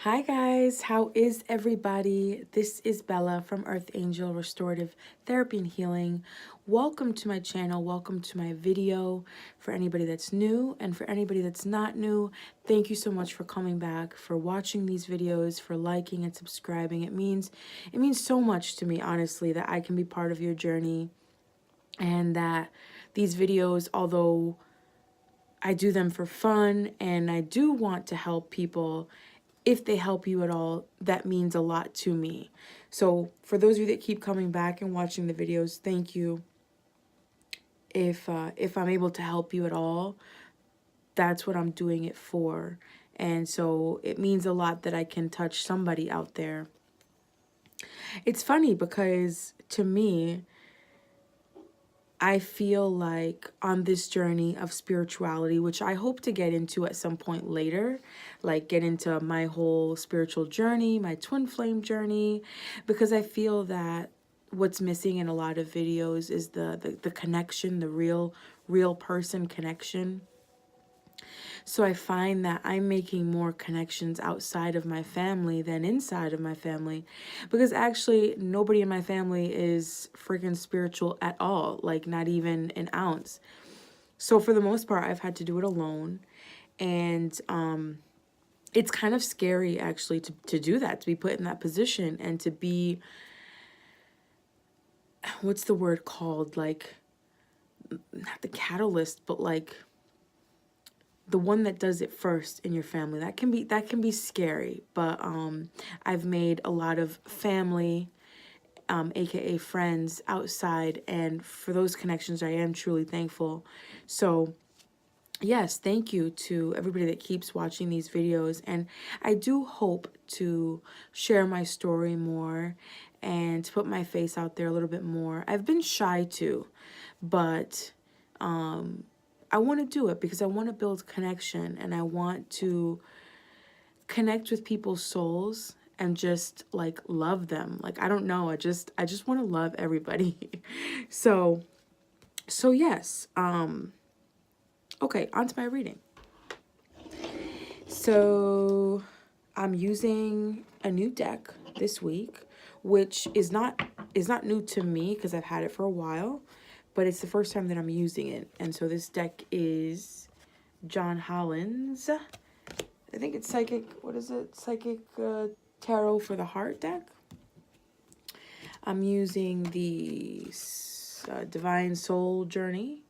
Hi guys, how is everybody? This is Bella from Earth Angel Restorative Therapy and Healing. Welcome to my channel, welcome to my video. For anybody that's new and for anybody that's not new, thank you so much for coming back, for watching these videos, for liking and subscribing. It means so much to me, honestly, that I can be part of your journey and that these videos, although I do them for fun and I do want to help people, if they help you at all, that means a lot to me. So for those of you that keep coming back and watching the videos, thank you. If I'm able to help you at all, that's what I'm doing it for. And so it means a lot that I can touch somebody out there. It's funny because to me, I feel like on this journey of spirituality, which I hope to get into at some point later, like get into my whole spiritual journey, my twin flame journey, because I feel that what's missing in a lot of videos is the connection, the real person connection. So I find that I'm making more connections outside of my family than inside of my family, because actually nobody in my family is freaking spiritual at all, like not even an ounce. So for the most part, I've had to do it alone. And it's kind of scary actually to do that, to be put in that position and to be, what's the word called? Like, not the catalyst, but like the one that does it first in your family. That can be scary. But I've made a lot of family, aka friends, outside, and for those connections I am truly thankful. So yes, thank you to everybody that keeps watching these videos, and I do hope to share my story more and to put my face out there a little bit more. I've been shy too, but I want to do it because I want to build connection and I want to connect with people's souls and just like love them. Like, I don't know, I just want to love everybody. so yes, okay, on to my reading. So I'm using a new deck this week, which is not new to me because I've had it for a while, but it's the first time that I'm using it. And so this deck is John Holland's, I think it's Psychic, what is it? Psychic Tarot for the Heart deck. I'm using the Divine Soul Journey.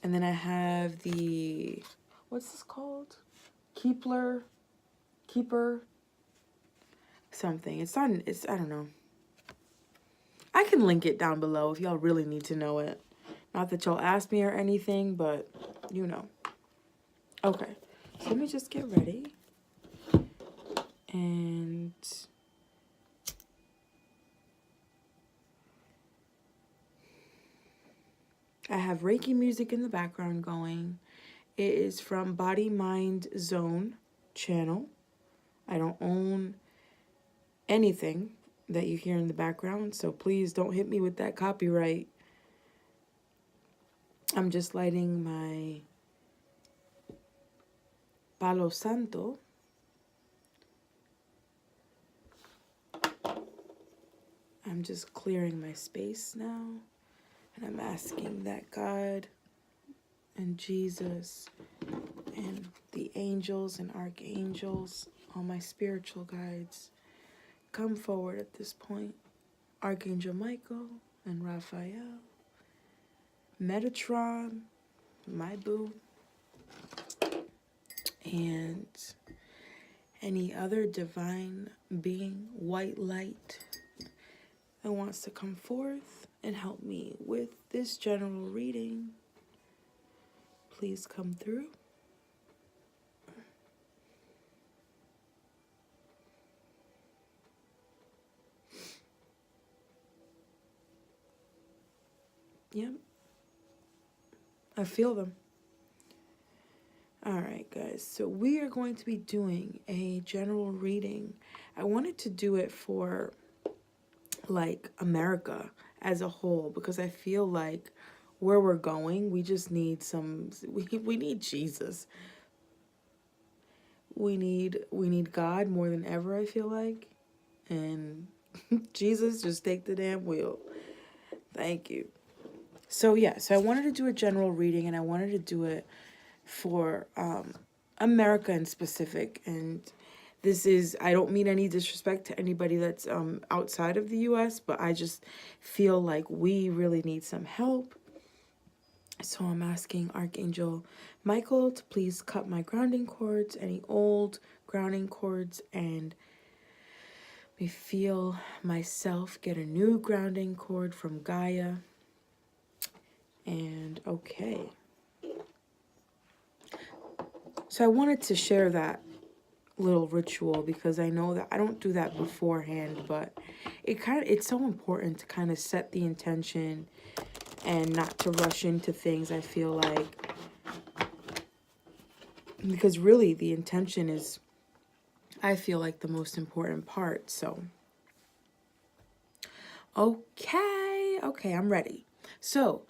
And then I have the, what's this called? Keeper something. It's on, I don't know. I can link it down below if y'all really need to know it. Not that y'all asked me or anything, but you know. Okay, so let me just get ready. And I have Reiki music in the background going. It is from Body Mind Zone channel. I don't own anything that you hear in the background, so please don't hit me with that copyright. I'm just lighting my Palo Santo. I'm just clearing my space now, and I'm asking that God and Jesus and the angels and archangels, all my spiritual guides, come forward at this point. Archangel Michael and Raphael, Metatron, my boo, and any other divine being, white light, that wants to come forth and help me with this general reading. Please come through. Yep. I feel them. All right, guys. So we are going to be doing a general reading. I wanted to do it for like America as a whole because I feel like where we're going, we just need we need Jesus. we need God more than ever, I feel like. And Jesus, just take the damn wheel. Thank you. So yeah, so I wanted to do a general reading, and I wanted to do it for America in specific. And this is, I don't mean any disrespect to anybody that's outside of the US, but I just feel like we really need some help. So I'm asking Archangel Michael to please cut my grounding cords, any old grounding cords, and me feel myself get a new grounding cord from Gaia. And okay. So I wanted to share that little ritual because I know that I don't do that beforehand, but it's so important to kind of set the intention and not to rush into things, I feel like. Because really the intention is, I feel like, the most important part. So okay, I'm ready. So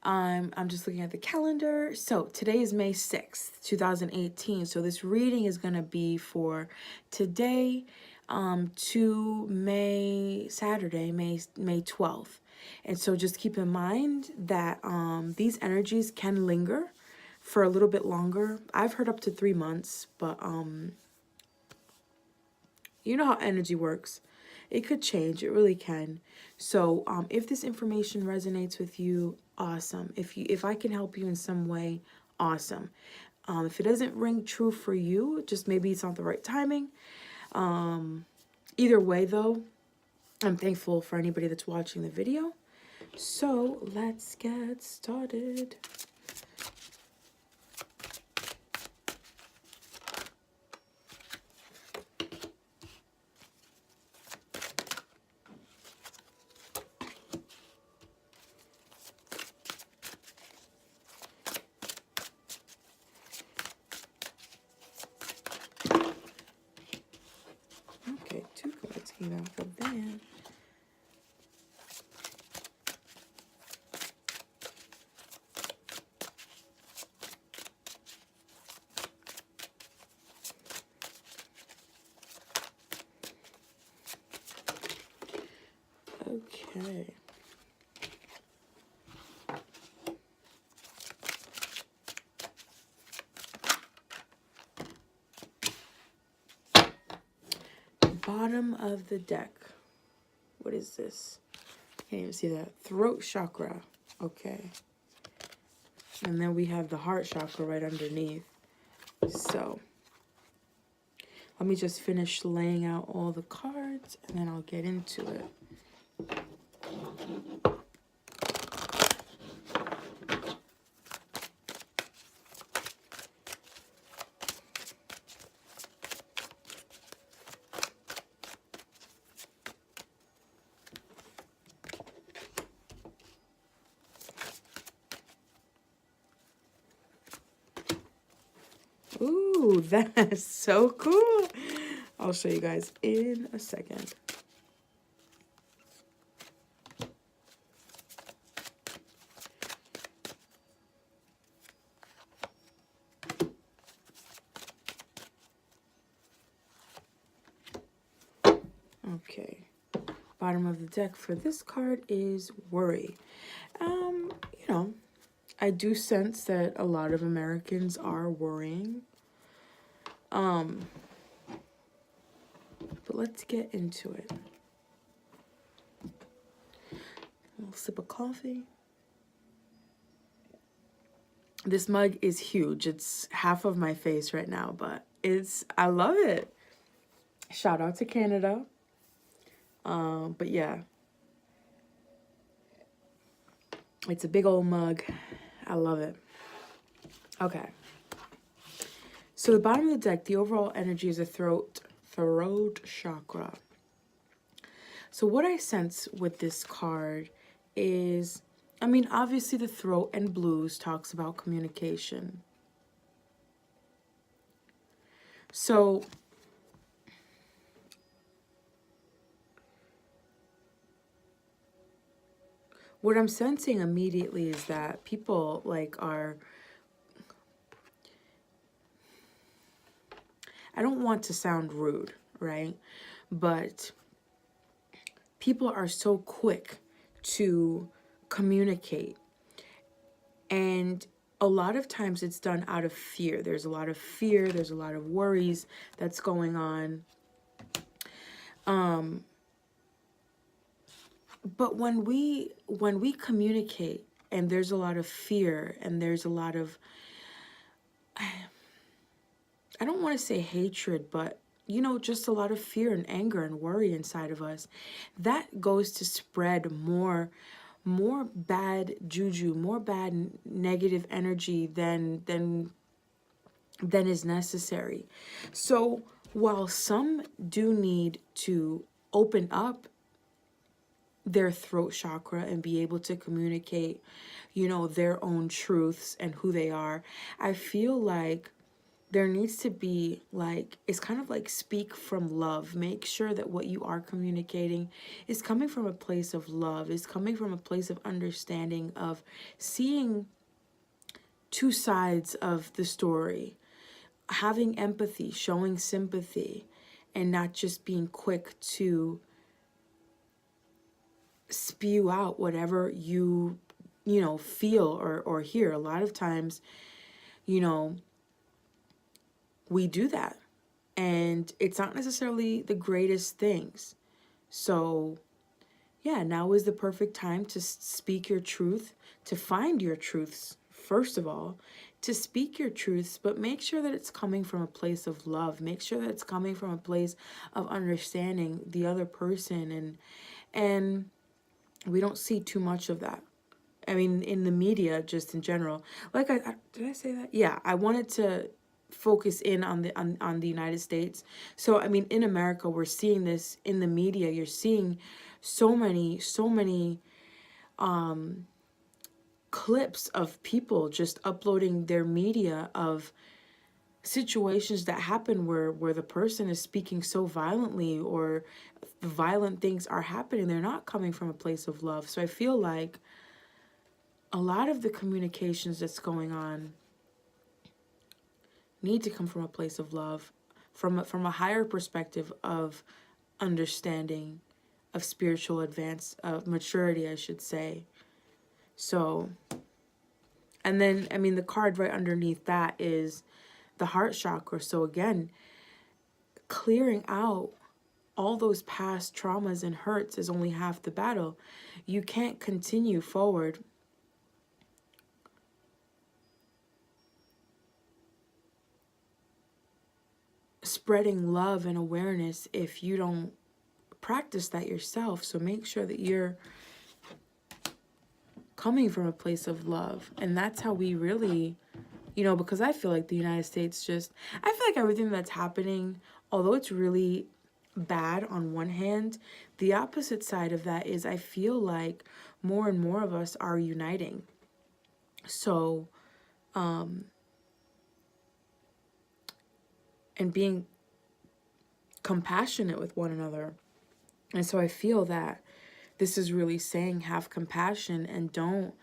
I'm just looking at the calendar. So today is May 6th, 2018. So this reading is going to be for today to Saturday, May 12th. And so just keep in mind that these energies can linger for a little bit longer. I've heard up to 3 months, but you know how energy works. It could change. It really can. So if this information resonates with you, awesome. If I can help you in some way, awesome. If it doesn't ring true for you, just maybe it's not the right timing. Either way, though, I'm thankful for anybody that's watching the video. So let's get started. Okay, 2 cards came out for that. Okay. Bottom of the deck. What is this? Can't even see that. Throat chakra. Okay. And then we have the heart chakra right underneath. So let me just finish laying out all the cards and then I'll get into it. Ooh, that's so cool. I'll show you guys in a second. Okay. Bottom of the deck for this card is worry. You know, I do sense that a lot of Americans are worrying. But let's get into it. A little sip of coffee. This mug is huge. It's half of my face right now, but I love it. Shout out to Canada. But yeah. It's a big old mug. I love it. Okay. So the bottom of the deck, the overall energy is a throat chakra. So what I sense with this card is, I mean, obviously the throat and blues talks about communication. So what I'm sensing immediately is that people are, I don't want to sound rude, right? But people are so quick to communicate, and a lot of times it's done out of fear. There's a lot of fear, there's a lot of worries that's going on. But when we communicate and there's a lot of fear and there's a lot of, I don't want to say hatred, but you know, just a lot of fear and anger and worry inside of us, that goes to spread more bad juju, more bad negative energy than is necessary. So while some do need to open up their throat chakra and be able to communicate, you know, their own truths and who they are, I feel like there needs to be like, it's kind of like speak from love. Make sure that what you are communicating is coming from a place of love, is coming from a place of understanding, of seeing two sides of the story, having empathy, showing sympathy, and not just being quick to spew out whatever you know, feel or hear. A lot of times, you know, we do that, and it's not necessarily the greatest things. So yeah, now is the perfect time to speak your truth, to find your truths, first of all, to speak your truths, but make sure that it's coming from a place of love. Make sure that it's coming from a place of understanding the other person, and we don't see too much of that. I mean, in the media, just in general. Like, did I say that? Yeah, I wanted to focus in on the United States. So, I mean, in America, we're seeing this in the media. You're seeing so many clips of people just uploading their media of situations that happen where the person is speaking so violently, or violent things are happening. They're not coming from a place of love. So I feel like a lot of the communications that's going on need to come from a place of love, from a higher perspective of understanding, of spiritual advance, of maturity, I should say. So, and then, I mean, the card right underneath that is the heart chakra. So again, clearing out all those past traumas and hurts is only half the battle. You can't continue forward spreading love and awareness if you don't practice that yourself. So make sure that you're coming from a place of love. And that's how we really, you know, because I feel like the United States I feel like everything that's happening, although it's really bad on one hand, the opposite side of that is I feel like more and more of us are uniting. So, and being compassionate with one another. And so I feel that this is really saying have compassion and don't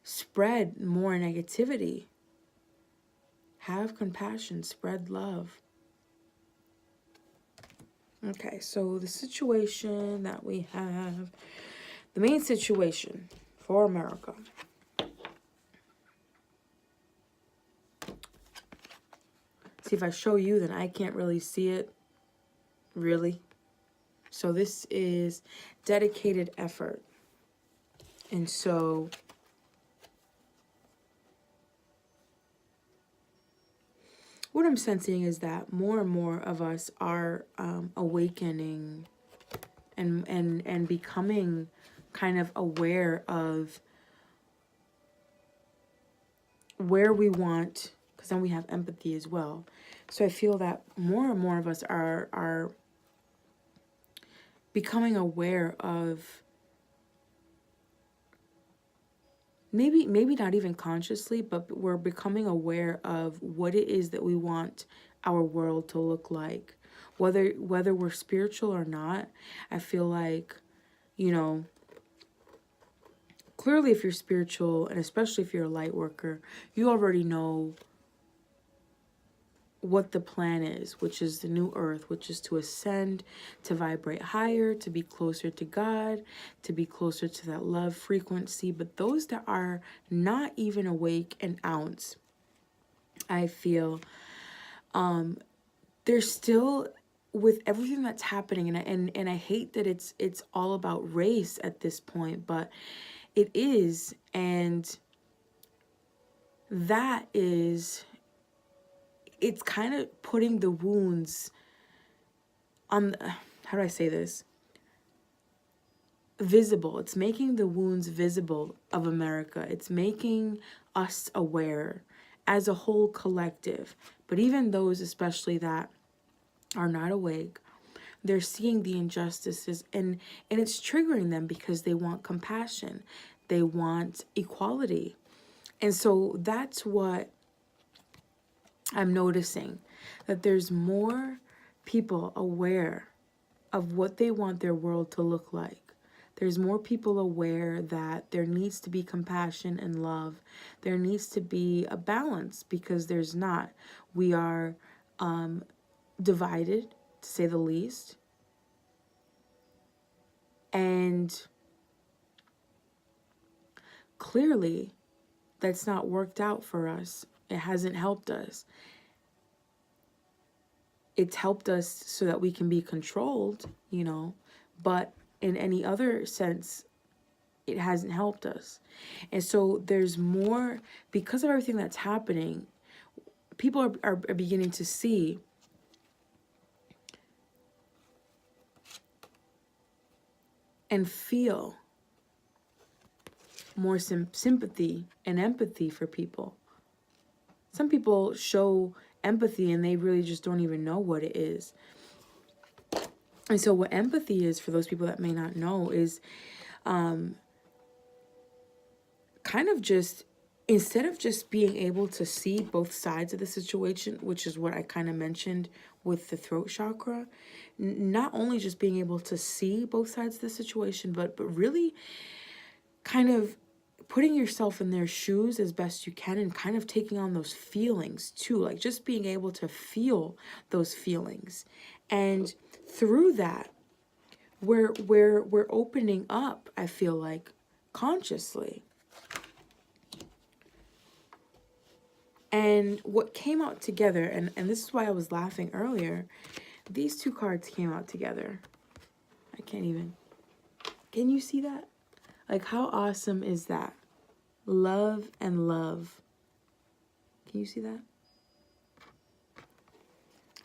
spread more negativity. Have compassion, spread love. Okay, so the situation that we have, the main situation for America. See, if I show you, then I can't really see it, really. So this is dedicated effort. And so what I'm sensing is that more and more of us are awakening and becoming kind of aware of where we want, because then we have empathy as well. So I feel that more and more of us are becoming aware of, maybe not even consciously, but we're becoming aware of what it is that we want our world to look like. Whether we're spiritual or not, I feel like, you know, clearly if you're spiritual, and especially if you're a light worker, you already know what the plan is, which is the new earth, which is to ascend, to vibrate higher, to be closer to God, to be closer to that love frequency. But those that are not even awake an ounce, I feel, they're still, with everything that's happening, and I hate that it's all about race at this point, but it is, and that is, it's kind of putting the wounds on the, how do I say this? Visible. It's making the wounds visible of America. It's making us aware as a whole collective. But even those, especially that are not awake, they're seeing the injustices, and it's triggering them because they want compassion. They want equality. And so that's what I'm noticing, that there's more people aware of what they want their world to look like. There's more people aware that there needs to be compassion and love. There needs to be a balance, because there's not. We are divided, to say the least. And clearly, that's not worked out for us. It hasn't helped us. It's helped us so that we can be controlled, but in any other sense, it hasn't helped us. And so there's more, because of everything that's happening, people are beginning to see and feel more sympathy and empathy for people. Some people show empathy and they really just don't even know what it is. And so what empathy is, for those people that may not know, is kind of just, instead of just being able to see both sides of the situation, which is what I kind of mentioned with the throat chakra, not only just being able to see both sides of the situation, but really kind of putting yourself in their shoes as best you can, and kind of taking on those feelings too, like just being able to feel those feelings. And through that, we're opening up, I feel like, consciously. And what came out together, and this is why I was laughing earlier, these two cards came out together. I can't even, can you see that? Like, how awesome is that? Love and love. Can you see that?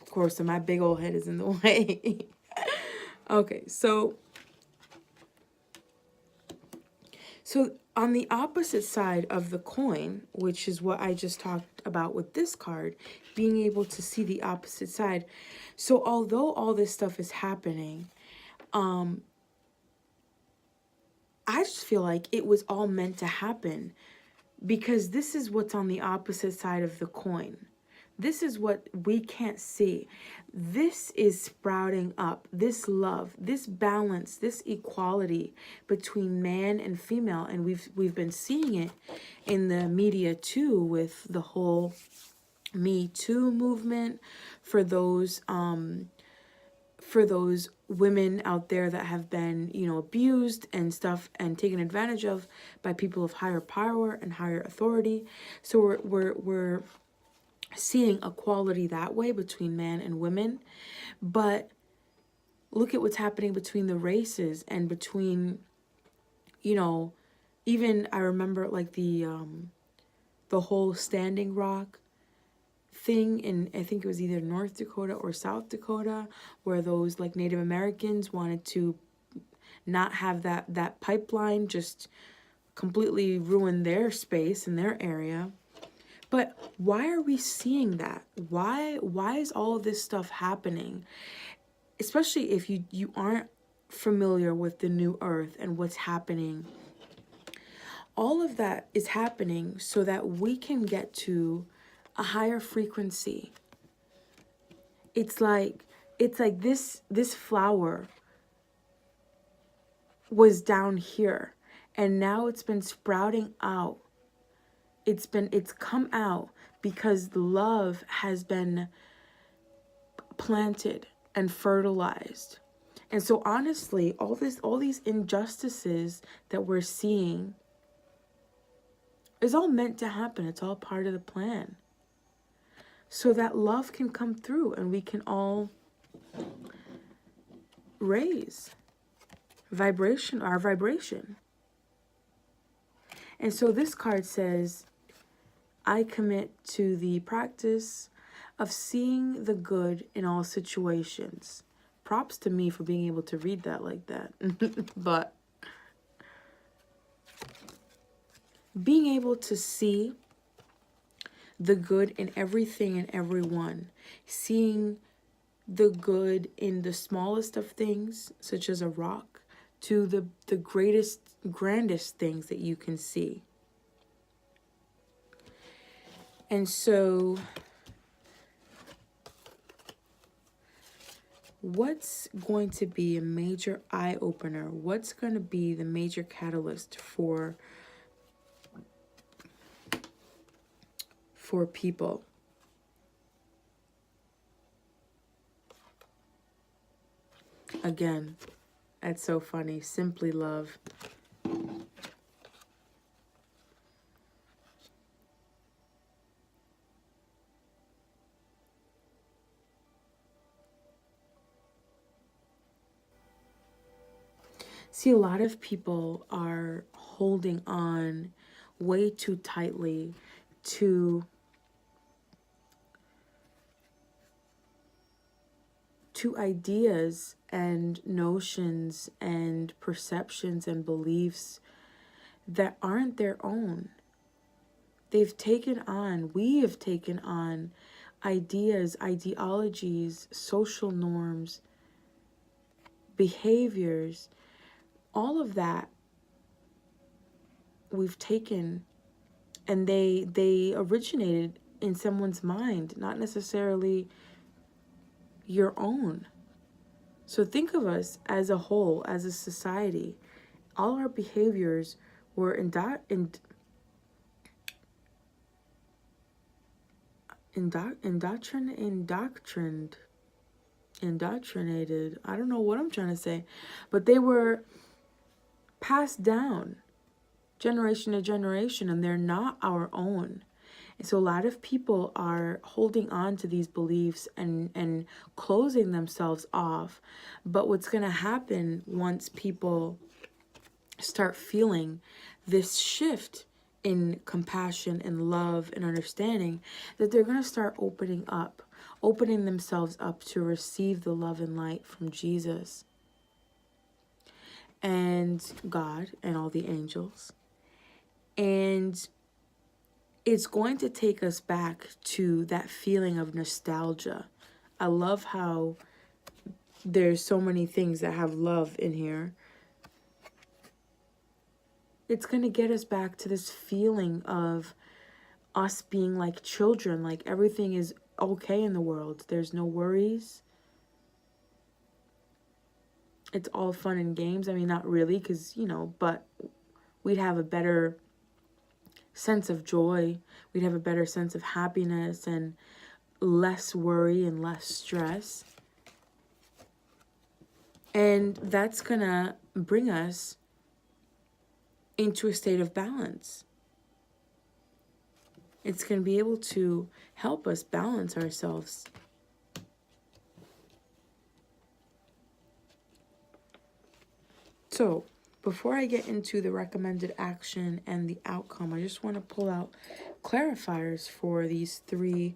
Of course, so my big old head is in the way. Okay, so on the opposite side of the coin, which is what I just talked about with this card, being able to see the opposite side. So although all this stuff is happening, I just feel like it was all meant to happen, because this is what's on the opposite side of the coin. This is what we can't see. This is sprouting up, this love, this balance, this equality between man and female. And we've been seeing it in the media too, with the whole Me Too movement, for those women out there that have been, abused and stuff and taken advantage of by people of higher power and higher authority. So we're seeing equality that way between man and women. But look at what's happening between the races, and between, even I remember like the whole Standing Rock thing in, I think it was either North Dakota or South Dakota, where those like Native Americans wanted to not have that pipeline just completely ruin their space in their area. But why are we seeing that? Why is all of this stuff happening? Especially if you aren't familiar with the new earth and what's happening. All of that is happening so that we can get to a higher frequency. It's like this flower was down here, and now it's been sprouting out. It's come out because love has been planted and fertilized. And so honestly, all these injustices that we're seeing is all meant to happen. It's all part of the plan. So that love can come through and we can all raise our vibration. And so this card says, I commit to the practice of seeing the good in all situations. Props to me for being able to read that like that. But being able to see the good in everything and everyone, seeing the good in the smallest of things, such as a rock, to the greatest, grandest things that you can see. And so what's going to be a major eye-opener? What's going to be the major catalyst for people? Again, that's so funny. Simply love. See, a lot of people are holding on way too tightly to ideas and notions and perceptions and beliefs that aren't their own. We have taken on ideas, ideologies, social norms, behaviors, all of that we've taken, and they originated in someone's mind, not necessarily your own. So think of us as a whole, as a society. All our behaviors were indoctrinated. I don't know what I'm trying to say, but they were passed down generation to generation, and they're not our own. And so a lot of people are holding on to these beliefs and closing themselves off. But what's going to happen once people start feeling this shift in compassion and love and understanding, that they're going to start opening themselves up to receive the love and light from Jesus and God and all the angels. And it's going to take us back to that feeling of nostalgia. I love how there's so many things that have love in here. It's going to get us back to this feeling of us being like children, like everything is okay in the world. There's no worries. It's all fun and games. I mean, not really, because, but we'd have a better sense of joy. We'd have a better sense of happiness and less worry and less stress. And that's going to bring us into a state of balance. It's going to be able to help us balance ourselves. So, before I get into the recommended action and the outcome, I just want to pull out clarifiers for these three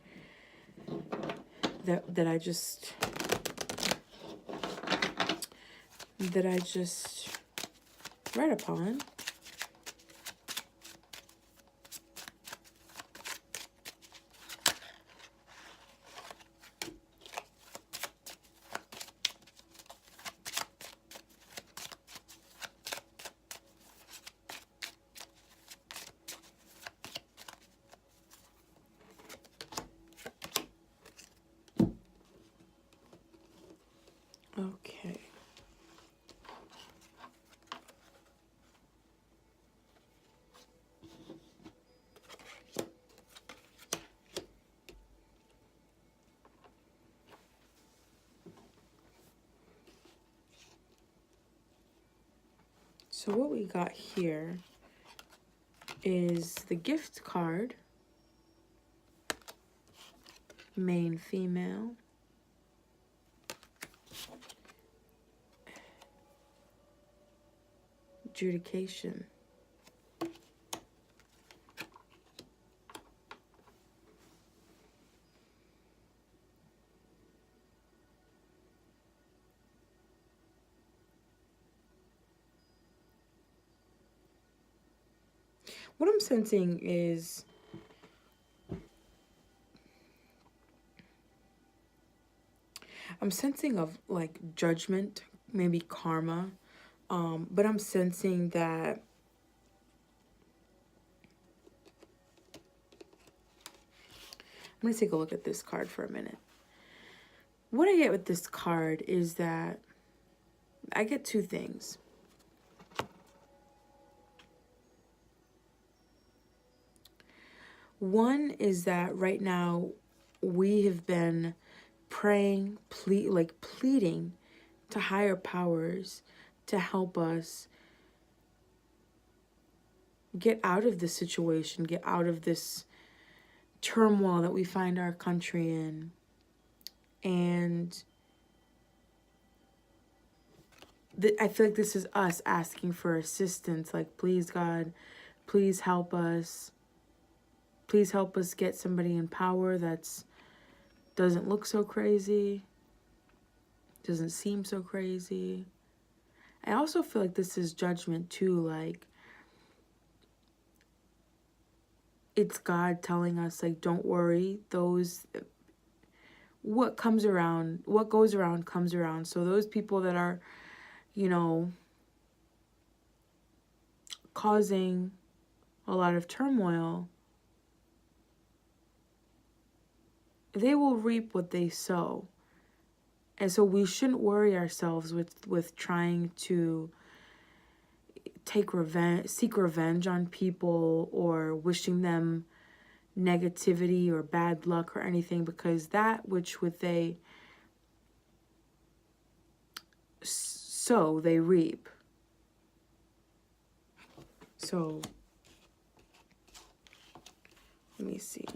that I just read upon. Okay. So what we got here is the gift card, main female, adjudication, what I'm sensing is I'm sensing of like judgment, maybe karma, but I'm sensing that I'm going to take a look at this card for a minute. What I get with this card is that I get two things. One is that right now we have been praying, pleading to higher powers to help us get out of this situation, get out of this turmoil that we find our country in. And I feel like this is us asking for assistance, like, please, God, please help us. Please help us get somebody in power that's doesn't look so crazy, doesn't seem so crazy. I also feel like this is judgment too, like it's God telling us, like, don't worry, what goes around comes around. So those people that are, causing a lot of turmoil, they will reap what they sow. And so we shouldn't worry ourselves with trying to seek revenge on people or wishing them negativity or bad luck or anything, because that which would they sow, they reap. So let me see.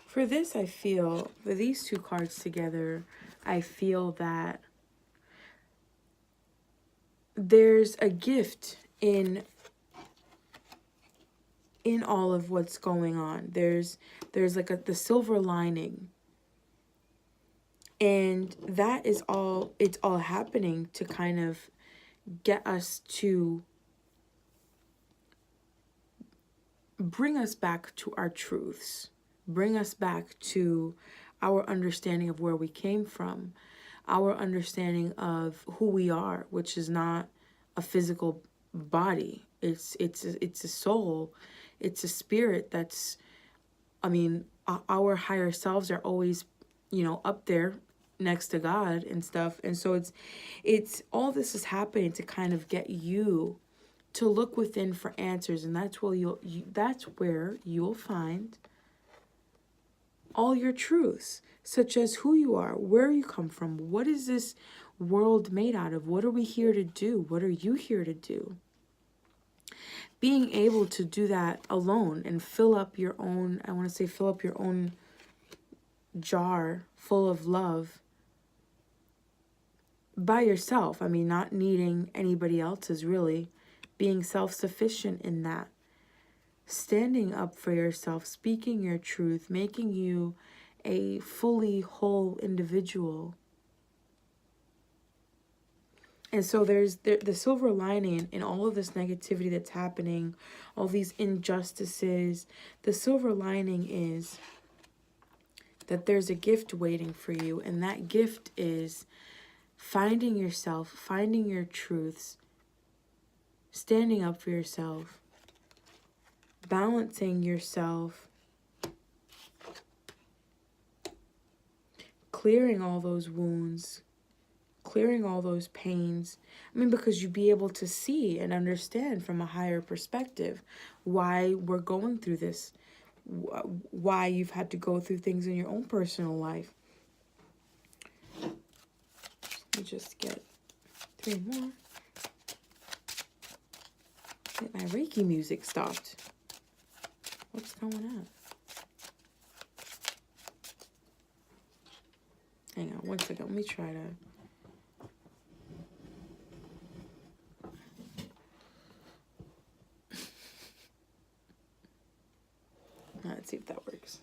For this, I feel, for these two cards together, I feel that there's a gift in all of what's going on. There's like the silver lining. And that is all, it's all happening to kind of get us to bring us back to our truths, bring us back to our understanding of where we came from, our understanding of who we are, which is not a physical body. It's a soul. It's a spirit that's, our higher selves are always, up there next to God and stuff. And so it's all this is happening to kind of get you to look within for answers. And that's where you'll find all your truths, such as who you are, where you come from, what is this world made out of, what are we here to do, what are you here to do. Being able to do that alone and fill up your own jar full of love by yourself. Not needing anybody else's, really. Being self-sufficient in that. Standing up for yourself, speaking your truth, making you a fully whole individual. And so there's the silver lining in all of this negativity that's happening, all these injustices. The silver lining is that there's a gift waiting for you, and that gift is finding yourself, finding your truths, standing up for yourself, balancing yourself, clearing all those wounds, clearing all those pains. Because you'd be able to see and understand from a higher perspective why we're going through this, why you've had to go through things in your own personal life. me just get 3 more. My Reiki music stopped. What's going on? Hang on one second. Let me try to... Let's see if that works.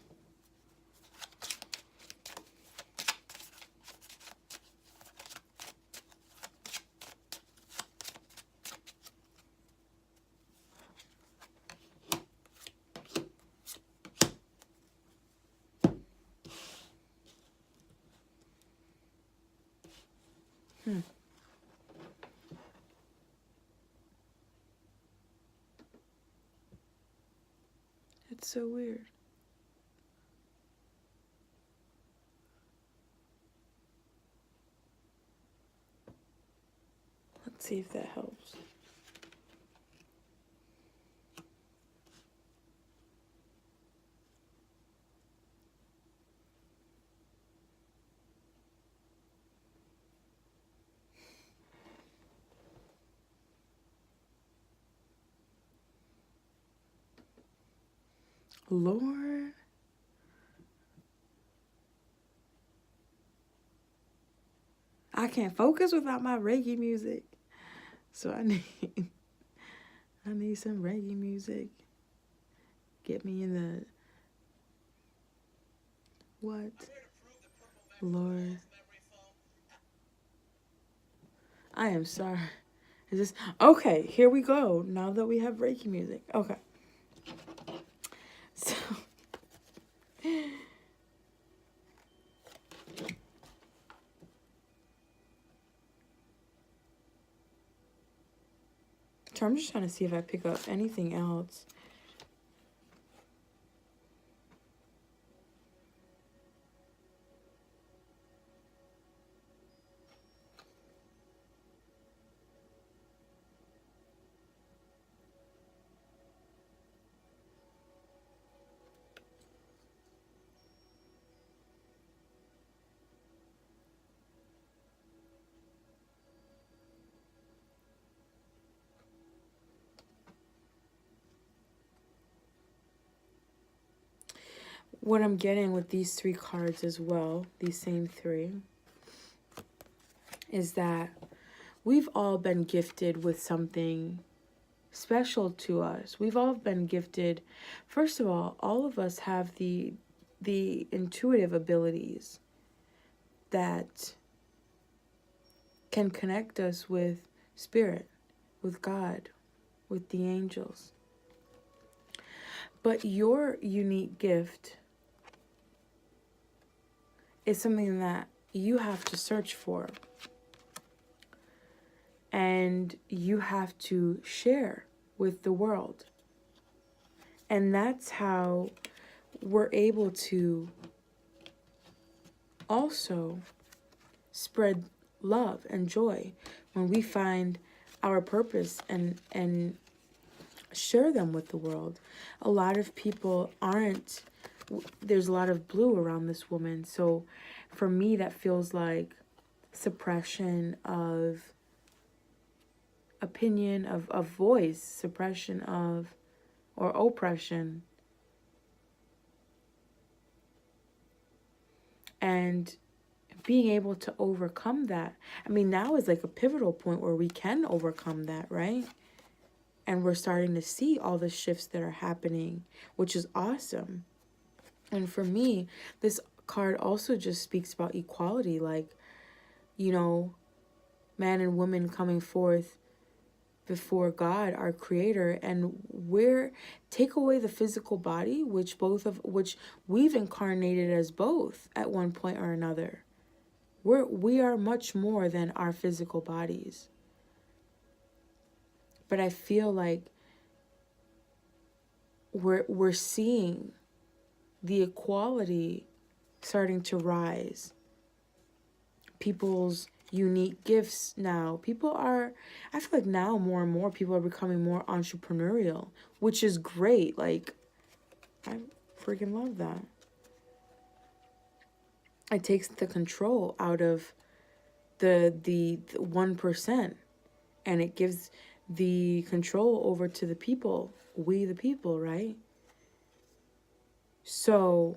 It's so weird. Let's see if that helps. Lord. I can't focus without my Reiki music. So I need some Reiki music. Get me in the... What? Lord. I am sorry. Is this... Okay, here we go. Now that we have Reiki music. Okay. So... So I'm just trying to see if I pick up anything else. What I'm getting with these 3 cards as well, these same 3, is that we've all been gifted with something special to us. We've all been gifted. First of all of us have the intuitive abilities that can connect us with spirit, with God, with the angels. But your unique gift is something that you have to search for. And you have to share with the world. And that's how we're able to also spread love and joy when we find our purpose and share them with the world. A lot of people aren't... There's a lot of blue around this woman. So for me, that feels like suppression of opinion, of voice, suppression of, or oppression. And being able to overcome that. I mean, now is like a pivotal point where we can overcome that, right? And we're starting to see all the shifts that are happening, which is awesome. And for me, this card also just speaks about equality, like, you know, man and woman coming forth before God, our creator, and take away the physical body, which we've incarnated as both at one point or another. We are much more than our physical bodies. But I feel like we're seeing the equality starting to rise. People's unique gifts now. I feel like now more and more people are becoming more entrepreneurial, which is great. Like, I freaking love that. It takes the control out of the 1%, and it gives the control over to the people, we the people, right? So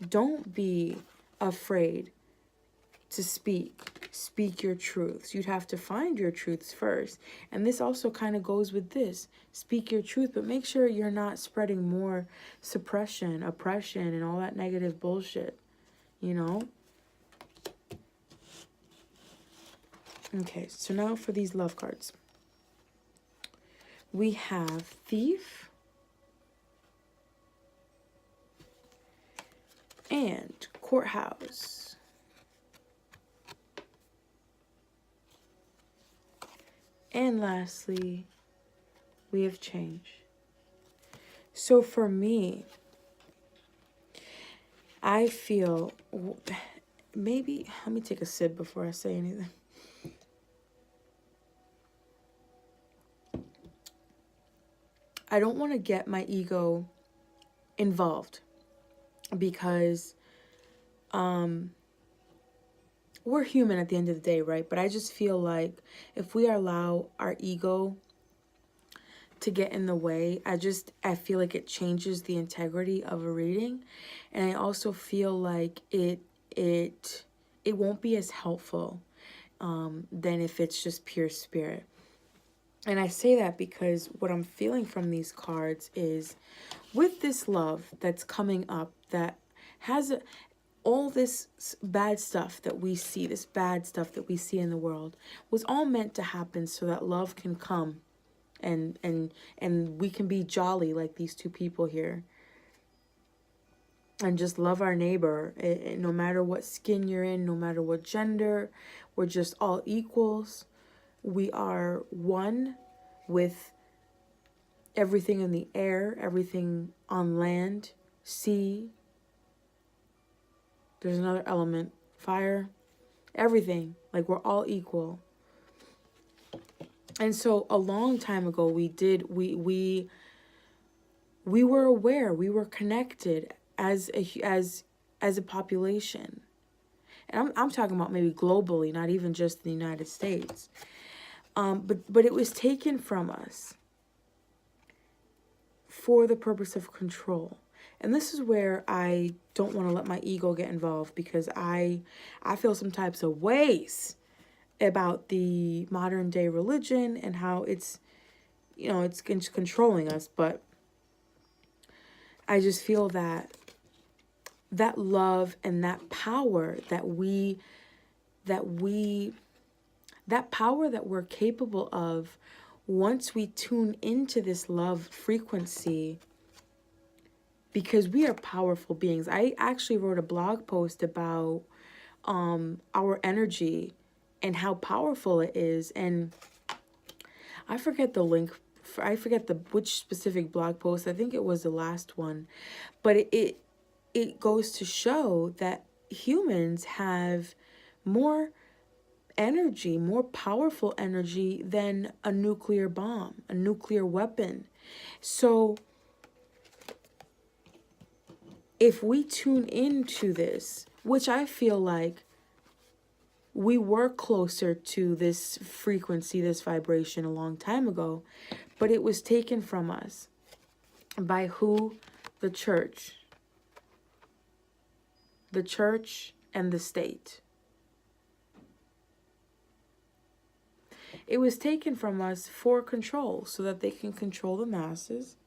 don't be afraid to speak your truths. You'd have to find your truths first. And this also kind of goes with this. Speak your truth, but make sure you're not spreading more suppression, oppression, and all that negative bullshit, you know? Okay, so now for these love cards. We have Thief and Courthouse. And lastly, we have Change. So for me, I feel, maybe, let me take a sip before I say anything. I don't want to get my ego involved because we're human at the end of the day, right? But I just feel like if we allow our ego to get in the way, I feel like it changes the integrity of a reading. And I also feel like it won't be as helpful than if it's just pure spirit. And I say that because what I'm feeling from these cards is with this love that's coming up that has all this bad stuff that we see, this bad stuff that we see in the world was all meant to happen so that love can come and we can be jolly like these two people here and just love our neighbor, no matter what skin you're in, no matter what gender. We're just all equals. We are one with everything in the air, everything on land, sea. There's another element, fire, everything. Like, we're all equal. And so a long time ago, we were aware, we were connected as a population. And I'm talking about maybe globally, not even just the United States. But it was taken from us for the purpose of control. And this is where I don't want to let my ego get involved, because I feel some types of ways about the modern day religion and how it's, it's controlling us. But I just feel that love and that power that we're capable of, once we tune into this love frequency, because we are powerful beings. I actually wrote a blog post about our energy and how powerful it is. And I forget the link. I forget which specific blog post. I think it was the last one. But it goes to show that humans have more energy, more powerful energy than a nuclear bomb, a nuclear weapon. So if we tune into this, which I feel like we were closer to this frequency, this vibration a long time ago, but it was taken from us by who? The church. The church and the state. It was taken from us for control, so that they can control the masses.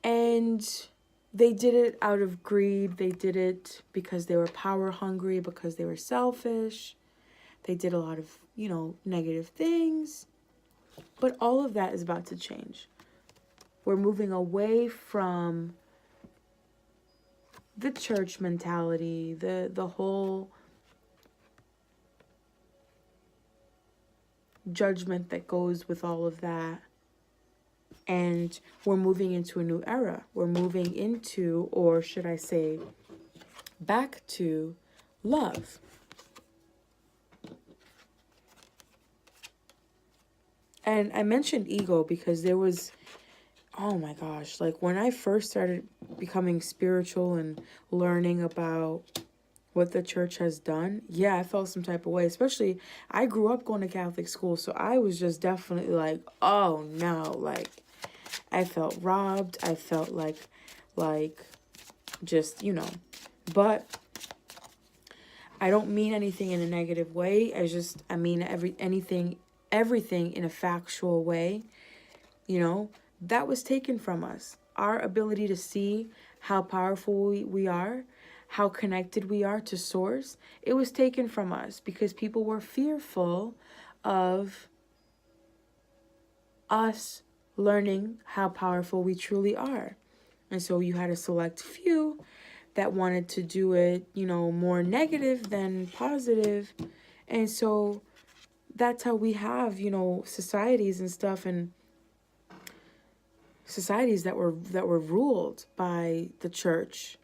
And they did it out of greed. They did it because they were power hungry, because they were selfish. They did a lot of, negative things. But all of that is about to change. We're moving away from the church mentality, the whole judgment that goes with all of that. And we're moving into a new era. We're moving into, or should I say, back to love. And I mentioned ego because there was, oh my gosh, like when I first started becoming spiritual and learning about what the church has done, yeah, I felt some type of way. Especially, I grew up going to Catholic school, so I was just definitely like, oh no, like, I felt robbed. I felt like, just, but I don't mean anything in a negative way. I mean everything in a factual way. That was taken from us. Our ability to see how powerful we are, how connected we are to source, it was taken from us because people were fearful of us learning how powerful we truly are. And so you had a select few that wanted to do it, more negative than positive. And so that's how we have, societies and stuff, and societies that were ruled by the church.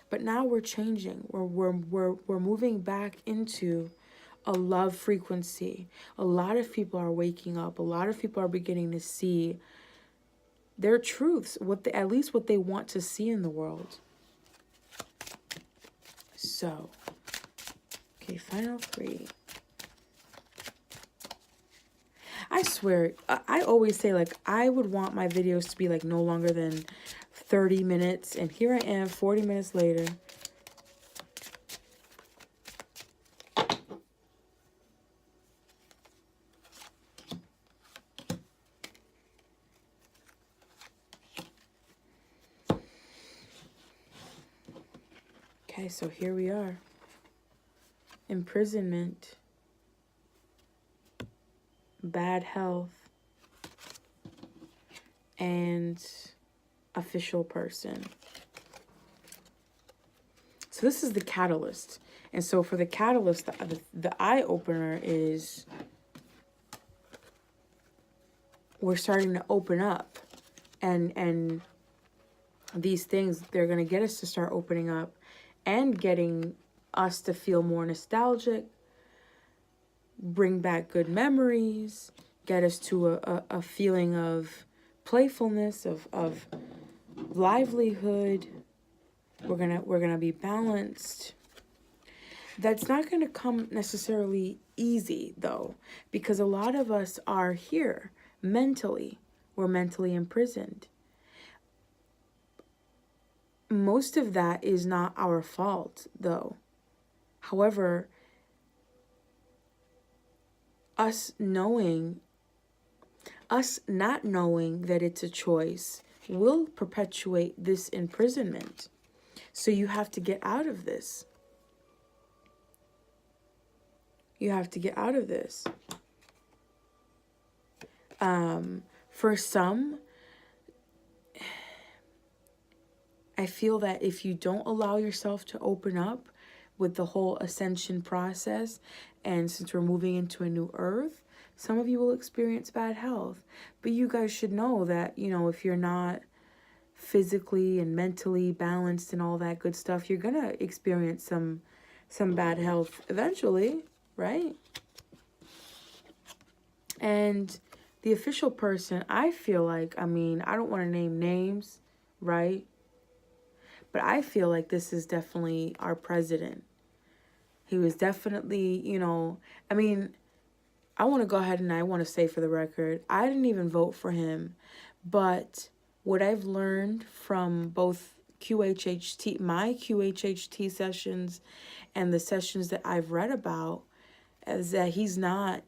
But now we're changing. We're moving back into a love frequency. A lot of people are waking up. A lot of people are beginning to see their truths, at least what they want to see in the world. So, okay, final 3. I swear, I always say, like, I would want my videos to be, like, no longer than 30 minutes. And here I am, 40 minutes later. Okay, so here we are. Imprisonment. Bad health. And official person. So this is the catalyst. And so for the catalyst, the eye opener is we're starting to open up. And these things, they're going to get us to start opening up and getting us to feel more nostalgic, bring back good memories, get us to a feeling of playfulness, of livelihood. We're gonna be balanced. That's not gonna come necessarily easy though, because a lot of us are here mentally. We're mentally imprisoned. Most of that is not our fault though. However, us not knowing that it's a choice will perpetuate this imprisonment. So you have to get out of this. You have to get out of this. For some, I feel that if you don't allow yourself to open up with the whole ascension process, and since we're moving into a new earth, some of you will experience bad health. But you guys should know that, if you're not physically and mentally balanced and all that good stuff, you're going to experience some bad health eventually, right? And the official person, I feel like, I don't want to name names, right? But I feel like this is definitely our president. He was definitely, I want to go ahead and I want to say for the record, I didn't even vote for him. But what I've learned from both my QHHT sessions and the sessions that I've read about is that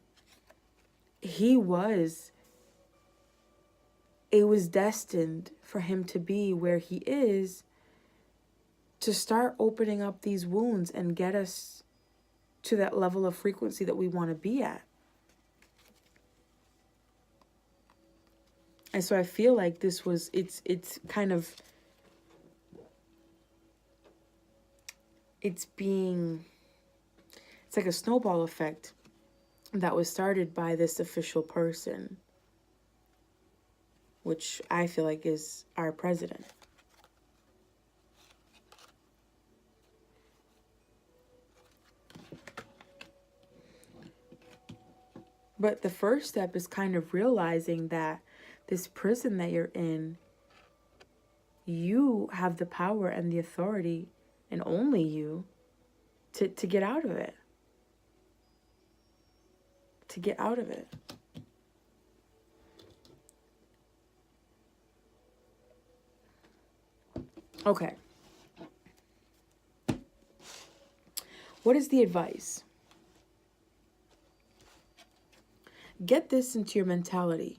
it was destined for him to be where he is, to start opening up these wounds and get us to that level of frequency that we want to be at. And so I feel like this was, it's like a snowball effect that was started by this official person, which I feel like is our president. But the first step is kind of realizing that this prison that you're in, you have the power and the authority, and only you, to get out of it. To get out of it. Okay. What is the advice? Get this into your mentality.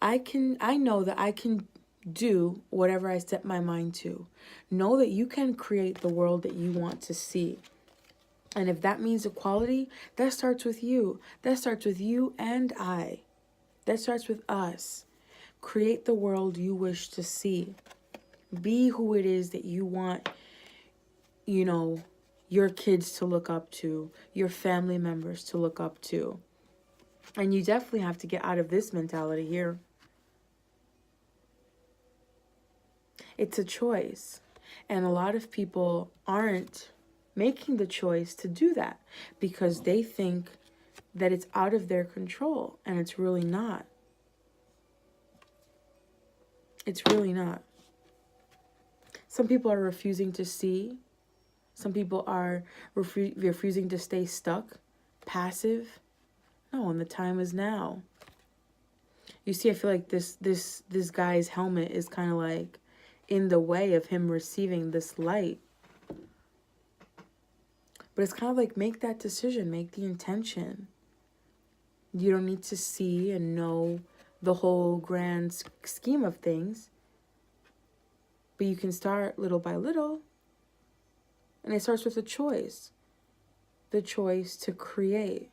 I know that I can do whatever I set my mind to. Know that you can create the world that you want to see. And if that means equality, that starts with you. That starts with you and I. That starts with us. Create the world you wish to see. Be who it is that you want, your kids to look up to, your family members to look up to. And you definitely have to get out of this mentality here. It's a choice. And a lot of people aren't making the choice to do that because they think that it's out of their control, and it's really not. It's really not. Some people are refusing to see. Some people are refusing to stay stuck, passive. No, and the time is now. You see, I feel like this guy's helmet is kind of like in the way of him receiving this light. But it's kind of like, make that decision, make the intention. You don't need to see and know the whole grand scheme of things. But you can start little by little. And it starts with a choice. The choice to create.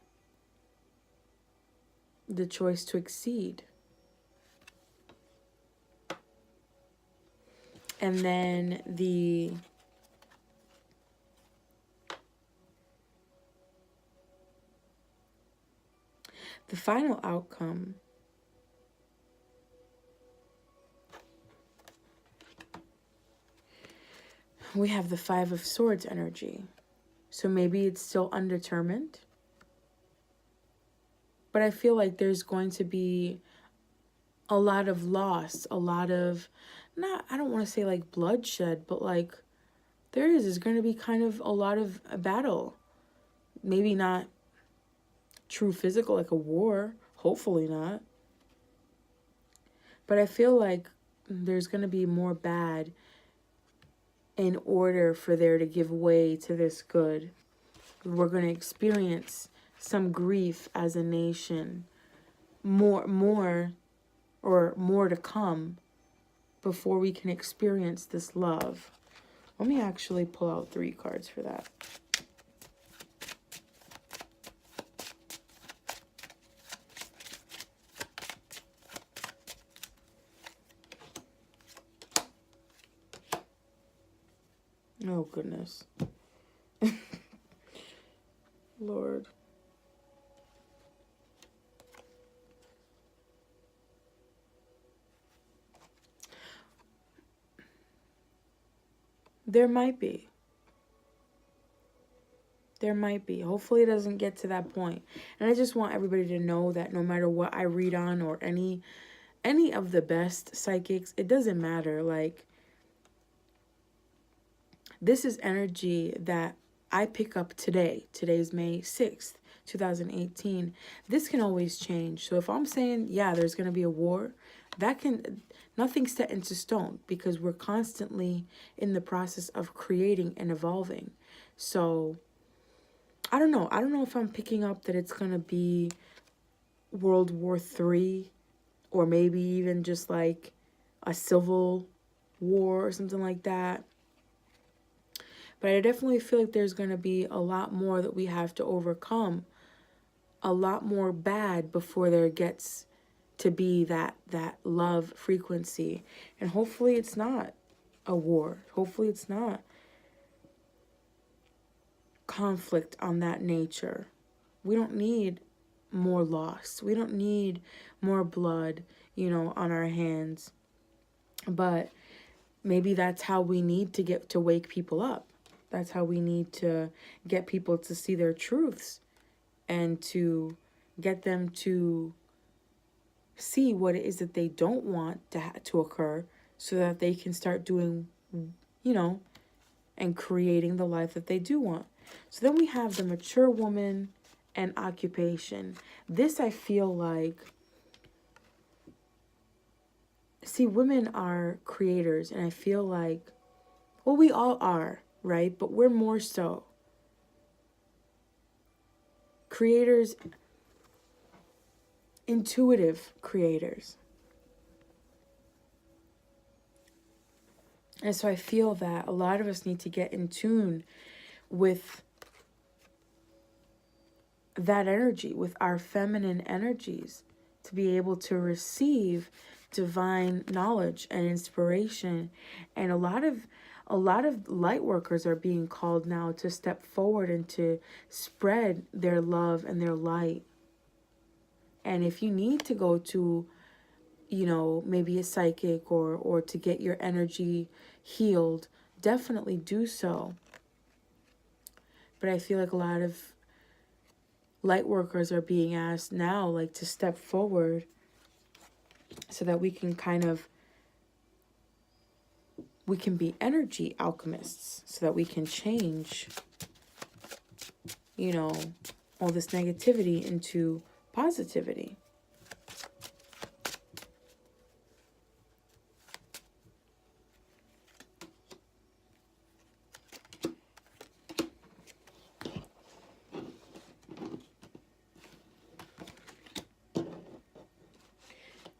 The choice to exceed. And then the final outcome we have the Five of Swords energy. So maybe it's still undetermined. But I feel like there's going to be a lot of loss, a lot of, I don't want to say like bloodshed, but like there's going to be kind of a lot of a battle. Maybe not true physical, like a war. Hopefully not. But I feel like there's going to be more bad in order for there to give way to this good. We're going to experience some grief as a nation. More to come before we can experience this love. Let me actually pull out 3 cards for that. Oh, goodness. Lord. There might be. There might be. Hopefully it doesn't get to that point. And I just want everybody to know that no matter what I read on or any of the best psychics, it doesn't matter. Like, this is energy that I pick up today. Today's May 6th, 2018. This can always change. So if I'm saying, yeah, there's going to be a war, nothing's set into stone because we're constantly in the process of creating and evolving. So I don't know. I don't know if I'm picking up that it's going to be World War III or maybe even just like a civil war or something like that. But I definitely feel like there's going to be a lot more that we have to overcome. A lot more bad before there gets to be that love frequency. And hopefully it's not a war. Hopefully it's not conflict on that nature. We don't need more loss. We don't need more blood, on our hands. But maybe that's how we need to get to wake people up. That's how we need to get people to see their truths and to get them to see what it is that they don't want to occur so that they can start doing, and creating the life that they do want. So then we have the mature woman and occupation. This I feel like, see, women are creators, and I feel like, well, we all are, right? But we're more so creators, intuitive creators. And so I feel that a lot of us need to get in tune with that energy, with our feminine energies, to be able to receive divine knowledge and inspiration. And a lot of light workers are being called now to step forward and to spread their love and their light. And if you need to go to, you know, maybe a psychic or to get your energy healed, definitely do so. But I feel like a lot of light workers are being asked now, like, to step forward so that we can be energy alchemists, so that we can change, you know, all this negativity into positivity.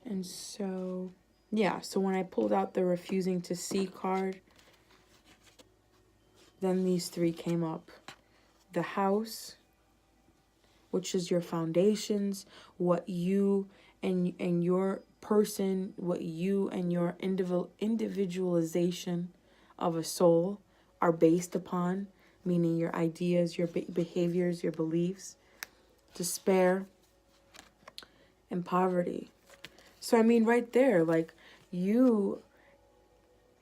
And so, yeah, so when I pulled out the refusing to see card, then these three came up. The house, which is your foundations, what you and your person, what you and your individualization of a soul are based upon, meaning your ideas, your behaviors, your beliefs. Despair and poverty. So I mean, right there, like, you,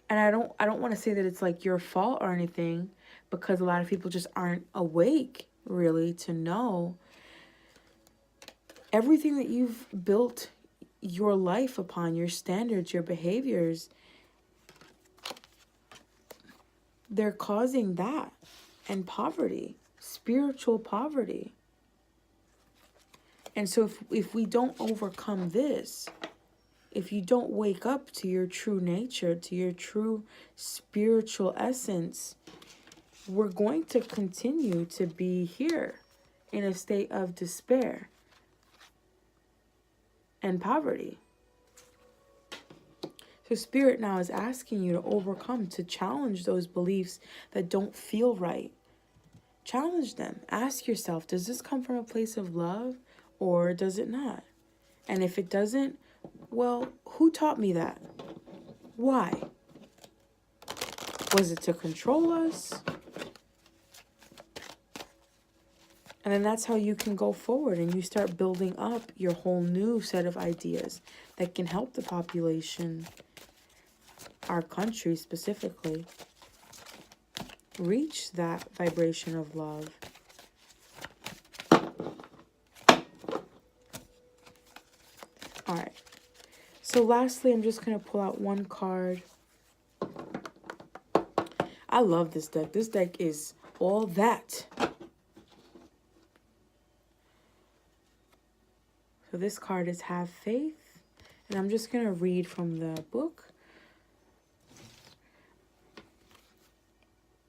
and I don't want to say that it's like your fault or anything, because a lot of people just aren't awake really to know everything that you've built your life upon, your standards, your behaviors, they're causing that, and poverty, spiritual poverty. And so if we don't overcome this, if you don't wake up to your true nature, to your true spiritual essence, we're going to continue to be here in a state of despair and poverty. So Spirit now is asking you to overcome, to challenge those beliefs that don't feel right. Challenge them. Ask yourself, does this come from a place of love or does it not? And if it doesn't, well, who taught me that? Why? Was it to control us? And then that's how you can go forward and you start building up your whole new set of ideas that can help the population, our country specifically, reach that vibration of love. All right. So lastly, I'm just going to pull out one card. I love this deck. This deck is all that. So this card is Have Faith. And I'm just going to read from the book.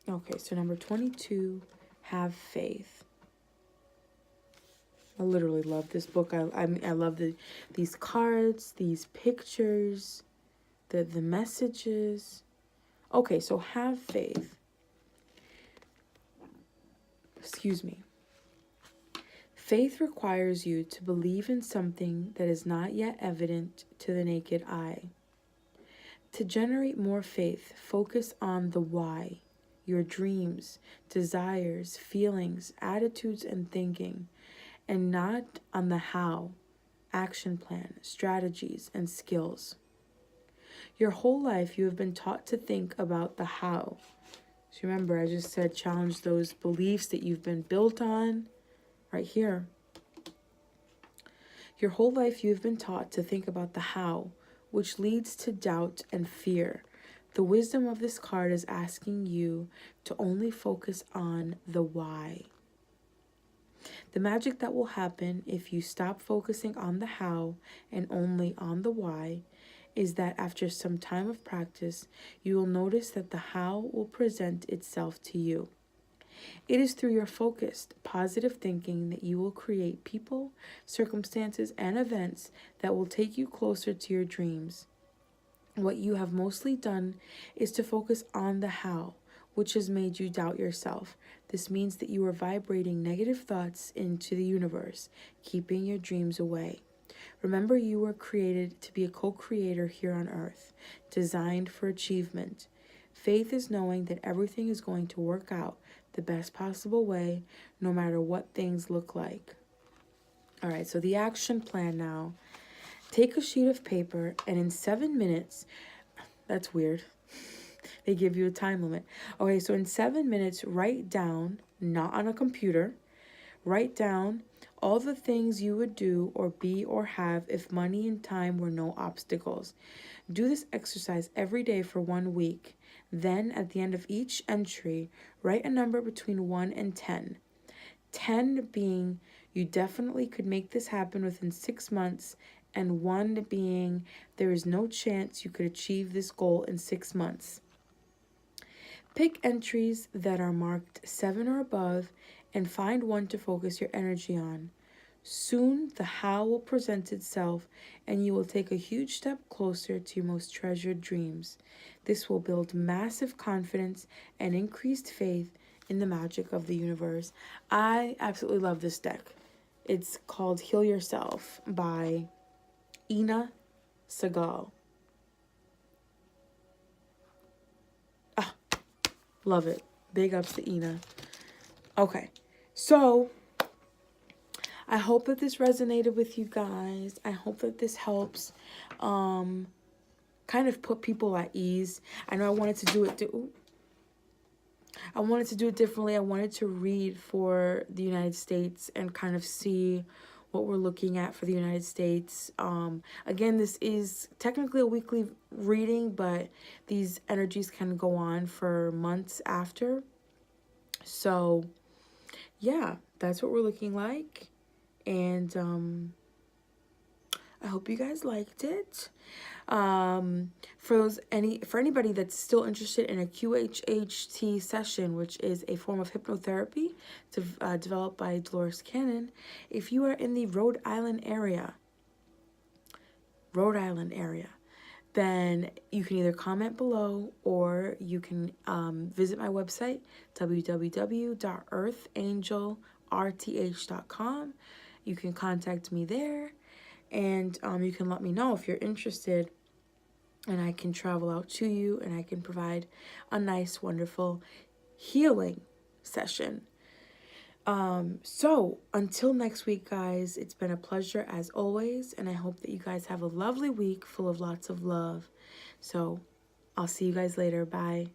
Okay, so number 22, Have Faith. I literally love this book. I love these cards, these pictures, the messages. Okay, so have faith. Excuse me. Faith requires you to believe in something that is not yet evident to the naked eye. To generate more faith, focus on the why, your dreams, desires, feelings, attitudes, and thinking, and not on the how, action plan, strategies, and skills. Your whole life you have been taught to think about the how. So remember, I just said challenge those beliefs that you've been built on right here. Your whole life you have been taught to think about the how, which leads to doubt and fear. The wisdom of this card is asking you to only focus on the why. The magic that will happen if you stop focusing on the how and only on the why is that after some time of practice, you will notice that the how will present itself to you. It is through your focused, positive thinking that you will create people, circumstances, and events that will take you closer to your dreams. What you have mostly done is to focus on the how, which has made you doubt yourself. This means that you are vibrating negative thoughts into the universe, keeping your dreams away. Remember, you were created to be a co-creator here on earth, designed for achievement. Faith is knowing that everything is going to work out the best possible way, no matter what things look like. All right, so the action plan now. Take a sheet of paper and in 7 minutes, that's weird. They give you a time limit. Okay, so in 7 minutes, write down, not on a computer, write down all the things you would do or be or have if money and time were no obstacles. Do this exercise every day for 1 week. Then, at the end of each entry, write a number between 1 and 10. 10 being you definitely could make this happen within 6 months, and 1 being there is no chance you could achieve this goal in 6 months. Pick entries that are marked 7 or above and find one to focus your energy on. Soon the how will present itself and you will take a huge step closer to your most treasured dreams. This will build massive confidence and increased faith in the magic of the universe. I absolutely love this deck. It's called Heal Yourself by Ina Segal. Love it. Big ups to Ina. Okay, so I hope that this resonated with you guys. I hope that this helps kind of put people at ease. I know I wanted to do it differently. I wanted to read for the United States and kind of see what we're looking at for the United States. Again, this is technically a weekly reading, but these energies can go on for months after. So, yeah, that's what we're looking like. And I hope you guys liked it. For anybody that's still interested in a QHHT session, which is a form of hypnotherapy developed by Dolores Cannon, if you are in the Rhode Island area, then you can either comment below or you can visit my website, www.earthangelrth.com. You can contact me there. And you can let me know if you're interested, and I can travel out to you and I can provide a nice, wonderful healing session. So until next week, guys, it's been a pleasure as always, and I hope that you guys have a lovely week full of lots of love. So I'll see you guys later. Bye.